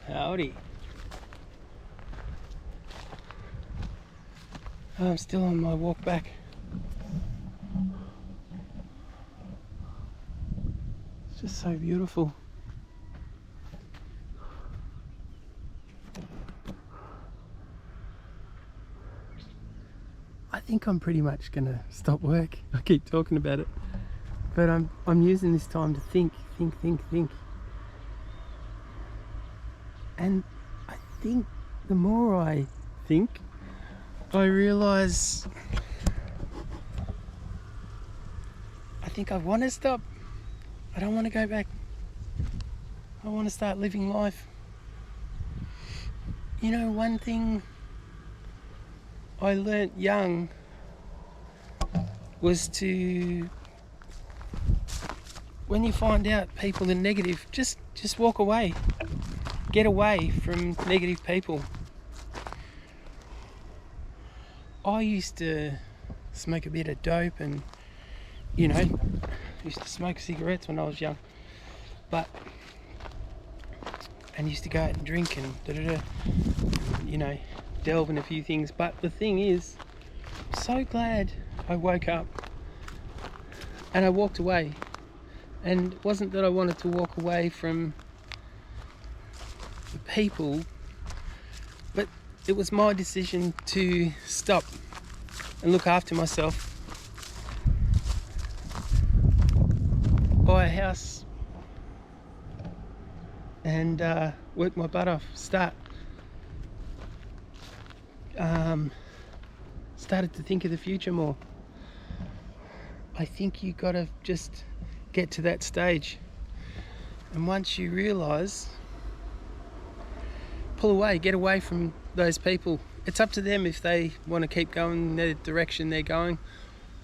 Howdy. I'm still on my walk back. It's just so beautiful. I think I'm pretty much gonna stop work. I keep talking about it, but I'm using this time to think. And I think the more I think, I realise I think I want to stop. I don't want to go back. I want to start living life. You know, one thing I learnt young was to, when you find out people are negative, just walk away. Get away from negative people. I used to smoke a bit of dope and, you know, used to smoke cigarettes when I was young. And used to go out and drink and you know, delve in a few things. But the thing is, I'm so glad I woke up and I walked away. And it wasn't that I wanted to walk away from the people, but it was my decision to stop and look after myself. Buy a house and work my butt off. Started to think of the future more. I think you gotta just get to that stage, and once you realise, pull away, get away from those people. It's up to them if they want to keep going in the direction they're going,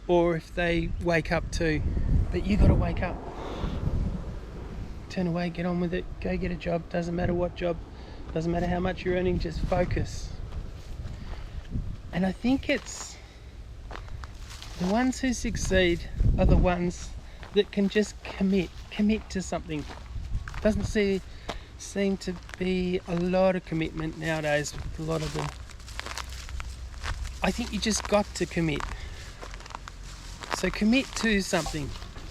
or if they wake up too. But you got to wake up, turn away, get on with it, go get a job. Doesn't matter what job, doesn't matter how much you're earning, just focus. And I think it's the ones who succeed are the ones that can just commit to something. Doesn't seem to be a lot of commitment nowadays with a lot of them. I think you just got to commit. So commit to something.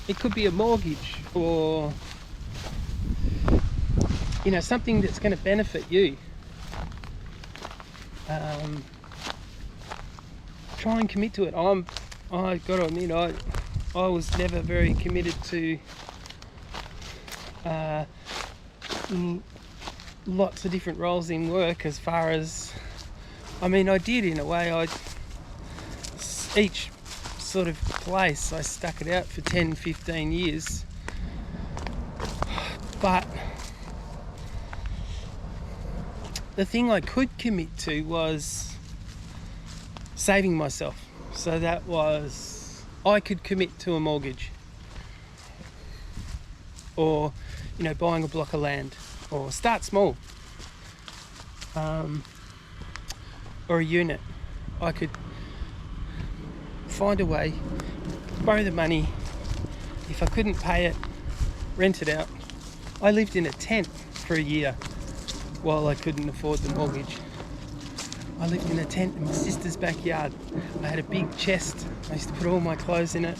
It could be a mortgage, or, you know, something that's going to benefit you. Try and commit to it. I got to admit, I was never very committed to lots of different roles in work. As far as, I mean, I did in a way. Each sort of place I stuck it out for 10-15 years, but the thing I could commit to was saving myself. So that was, I could commit to a mortgage, or, you know, buying a block of land, or start small, or a unit. I could find a way, borrow the money. If I couldn't pay it, rent it out. I lived in a tent for a year while I couldn't afford the mortgage. I lived in a tent in my sister's backyard. I had a big chest. I used to put all my clothes in it.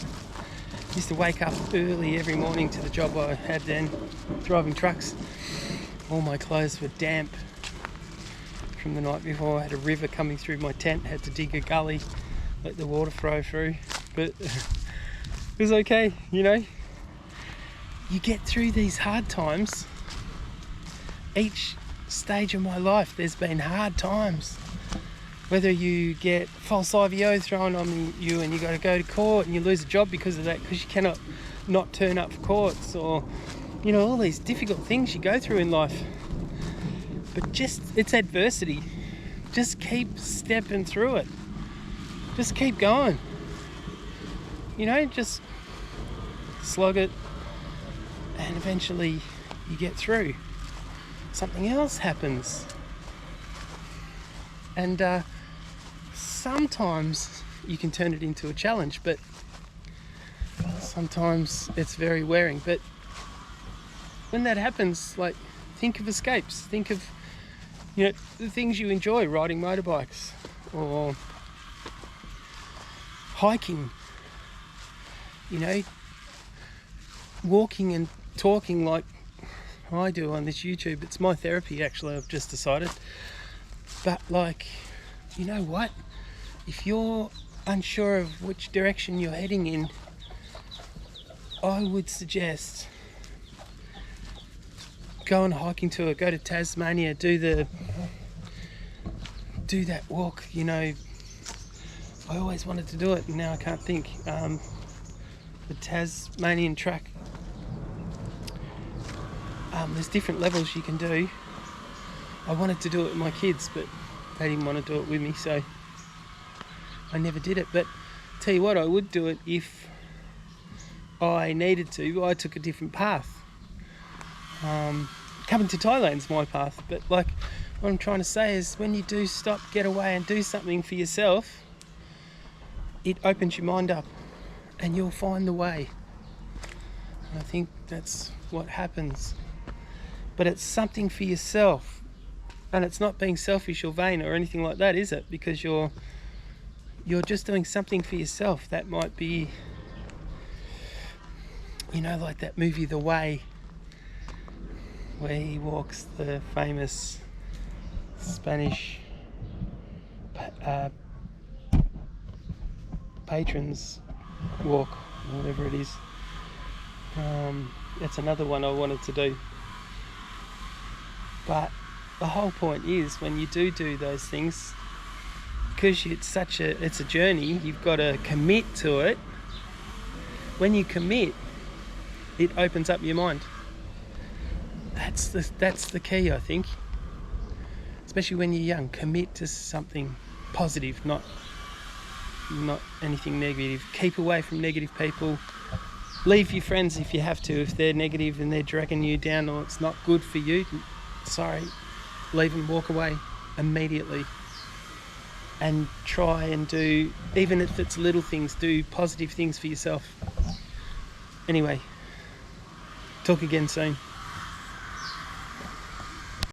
I used to wake up early every morning to the job I had then, driving trucks. All my clothes were damp from the night before. I had a river coming through my tent. I had to dig a gully, let the water flow through. But it was okay, you know. You get through these hard times. Each stage of my life, there's been hard times. Whether you get false IVO thrown on you and you got to go to court and you lose a job because of that, because you cannot not turn up for courts, or, you know, all these difficult things you go through in life. But just, it's adversity. Just keep stepping through it. Just keep going. You know, just slog it, and eventually you get through. Something else happens. And sometimes you can turn it into a challenge, but sometimes it's very wearing. But when that happens, like, think of escapes. Think of You know, the things you enjoy, riding motorbikes or hiking, you know, walking and talking like I do on this YouTube. It's my therapy, actually, I've just decided. But like, you know what? If you're unsure of which direction you're heading in, I would suggest go on a hiking tour, go to Tasmania, do that walk, you know. I always wanted to do it and now I can't think. The Tasmanian track. There's different levels you can do. I wanted to do it with my kids, but they didn't want to do it with me, so I never did it. But tell you what, I would do it if I needed to. I took a different path. Coming to Thailand's my path, but like what I'm trying to say is when you do stop, get away and do something for yourself, it opens your mind up and you'll find the way. And I think that's what happens. But it's something for yourself, and it's not being selfish or vain or anything like that, is it? Because you're just doing something for yourself. That might be, you know, like that movie The Way, where he walks the famous Spanish patrons walk, whatever it is. That's another one I wanted to do. But the whole point is when you do those things, because it's a journey, you've got to commit to it. When you commit, it opens up your mind. That's the key, I think. Especially when you're young, commit to something positive, not anything negative. Keep away from negative people. Leave your friends if you have to. If they're negative and they're dragging you down or it's not good for you, sorry, leave them, walk away immediately. And try and do, even if it's little things, do positive things for yourself. Anyway, talk again soon.